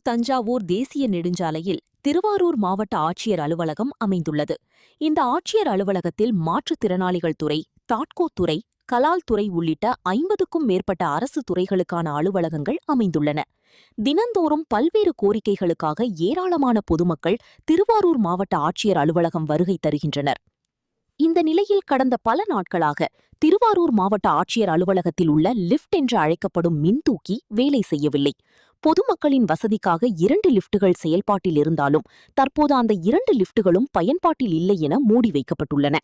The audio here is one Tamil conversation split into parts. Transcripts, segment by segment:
தஞ்சாவூர் தேசிய நெடுஞ்சாலையில் திருவாரூர் மாவட்ட ஆட்சியர் அலுவலகம் அமைந்துள்ளது. இந்த ஆட்சியர் அலுவலகத்தில் மாற்றுத்திறனாளிகள் துறை, தாட்கோ துறை, கலால் துறை உள்ளிட்ட 50க்கும் மேற்பட்ட அரசு துறைகளுக்கான அலுவலகங்கள் அமைந்துள்ளன. தினந்தோறும் பல்வேறு கோரிக்கைகளுக்காக ஏராளமான பொதுமக்கள் திருவாரூர் மாவட்ட ஆட்சியர் அலுவலகம் வருகை தருகின்றனர். இந்த நிலையில் கடந்த பல நாட்களாக திருவாரூர் மாவட்ட ஆட்சியர் அலுவலகத்தில் உள்ள லிப்ட் என்று அழைக்கப்படும் மின்தூக்கி வேலை செய்யவில்லை. பொதுமக்களின் வசதிக்காக 2 லிப்டுகள் செயல்பாட்டில் இருந்தாலும் தற்போது அந்த 2 லிப்டுகளும் பயன்பாட்டில் இல்லை என மூடி வைக்கப்பட்டுள்ளன.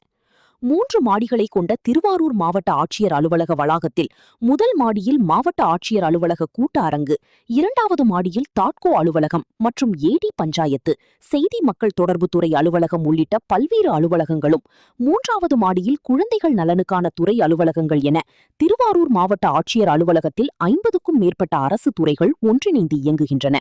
3 மாடிகளை கொண்ட திருவாரூர் மாவட்ட ஆட்சியர் அலுவலக வளாகத்தில் முதல் மாடியில் மாவட்ட ஆட்சியர் அலுவலக கூட்ட அரங்கு, 2வது மாடியில் தாட்கோ அலுவலகம் மற்றும் ஏடி பஞ்சாயத்து, செய்தி மக்கள் தொடர்பு துறை அலுவலகம் உள்ளிட்ட பல்வேறு அலுவலகங்களும், 3வது மாடியில் குழந்தைகள் நலனுக்கான துறை அலுவலகங்கள் என திருவாரூர் மாவட்ட ஆட்சியர் அலுவலகத்தில் 50க்கும் மேற்பட்ட அரசு துறைகள் ஒன்றிணைந்து இயங்குகின்றன.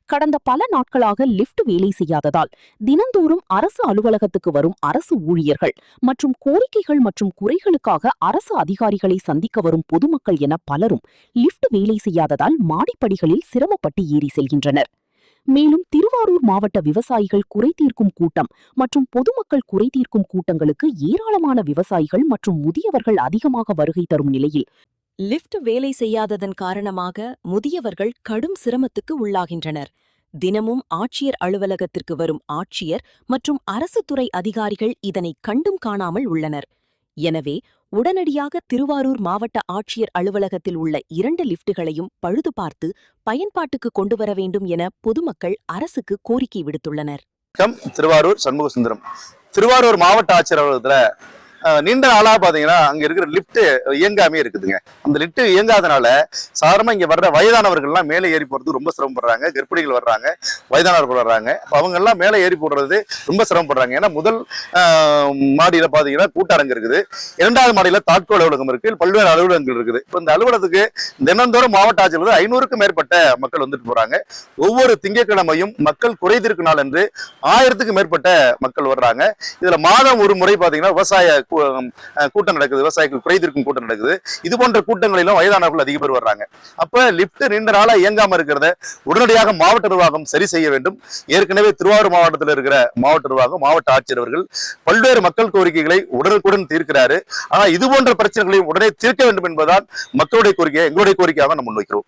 கடந்த பல நாட்களாக லிப்ட் வேலை செய்யாததால் தினந்தோறும் அரசு அலுவலகத்துக்கு வரும் அரசு ஊழியர்கள் மற்றும் கோரிக்கைகள் மற்றும் குறைகளுக்காக அரசு அதிகாரிகளை சந்திக்க வரும் பொதுமக்கள் என பலரும் லிப்ட் வேலை செய்யாததால் மாடிப்படிகளில் சிரமப்பட்டு ஏறி செல்கின்றனர். மேலும் திருவாரூர் மாவட்ட விவசாயிகள் குறைதீர்க்கும் கூட்டம் மற்றும் பொதுமக்கள் குறைதீர்க்கும் கூட்டங்களுக்கு ஏராளமான விவசாயிகள் மற்றும் முதியவர்கள் அதிகமாக வருகை தரும் நிலையில் லிப்ட் வேலை செய்யாததன் காரணமாக முதியவர்கள் கடும் சிரமத்துக்கு உள்ளாகின்றனர். தினமும் ஆட்சியர் அலுவலகத்திற்கு வரும் ஆட்சியர் மற்றும் அரசு துறை அதிகாரிகள் இதனை கண்டும் காணாமல் உள்ளனர். எனவே உடனடியாக திருவாரூர் மாவட்ட ஆட்சியர் அலுவலகத்தில் உள்ள 2 லிப்டுகளையும் பழுது பார்த்து பயன்பாட்டுக்கு கொண்டுவர வேண்டும் என பொதுமக்கள் அரசுக்கு கோரிக்கை விடுத்துள்ளனர். திருவாரூர் சண்முகசுந்தரம். திருவாரூர் மாவட்ட ஆட்சியர் அலுவலகத்துல நீண்ட நாளா பாத்தீங்கன்னா அங்க இருக்கிற லிப்ட் இயங்காமே இருக்குதுங்க. அந்த லிப்ட் இயங்காதனால சாதாரணமா இங்க வர்ற வயதானவர்கள் எல்லாம் மேலே ஏறி போறது ரொம்ப சிரமப்படுறாங்க. கர்ப்பிணிகள் வர்றாங்க, வயதானவர்கள் வர்றாங்க. அவங்க எல்லாம் மேலே ஏறி போடுறது ரொம்ப சிரமப்படுறாங்க. ஏன்னா முதல் மாடியில பாத்தீங்கன்னா கூட்டரங்கு இருக்குது, 2வது மாடியில தாட்கோ அலுவலகம் இருக்கு, பல்வேறு அலுவலகங்கள் இருக்குது. இப்போ இந்த அலுவலகத்துக்கு தினந்தோறும் மாவட்ட ஆட்சியர் 500க்கும் மேற்பட்ட மக்கள் வந்துட்டு போறாங்க. ஒவ்வொரு திங்கட்கிழமையும் மக்கள் குறைதீர்க்கும் நாள் என்று 1000க்கும் மேற்பட்ட மக்கள் வர்றாங்க. இதுல மாதம் ஒரு முறை பாத்தீங்கன்னா விவசாய கூட்டம் நடக்குது, விவசாயிகள் குறைதீர்க்கும் கூட்டம் நடக்குது. இது போன்ற கூட்டங்களிலும் வயதானவர்கள் அதிக பேர் வர்றாங்க. அப்ப லிப்ட் நீண்ட நாளா இயங்காம இருக்கிறத உடனடியாக மாவட்ட நிர்வாகம் சரி செய்ய வேண்டும். ஏற்கனவே திருவாரூர் மாவட்டத்தில் இருக்கிற மாவட்ட நிர்வாகம், மாவட்ட ஆட்சியர் அவர்கள் பல்வேறு மக்கள் கோரிக்கைகளை உடனுக்குடன் தீர்க்கிறாரு. ஆனா இது போன்ற பிரச்சனைகளையும் உடனே தீர்க்க வேண்டும் என்பதால் மக்களுடைய கோரிக்கையை, எங்களுடைய கோரிக்கையாக நாம் முன்வைக்கிறோம்.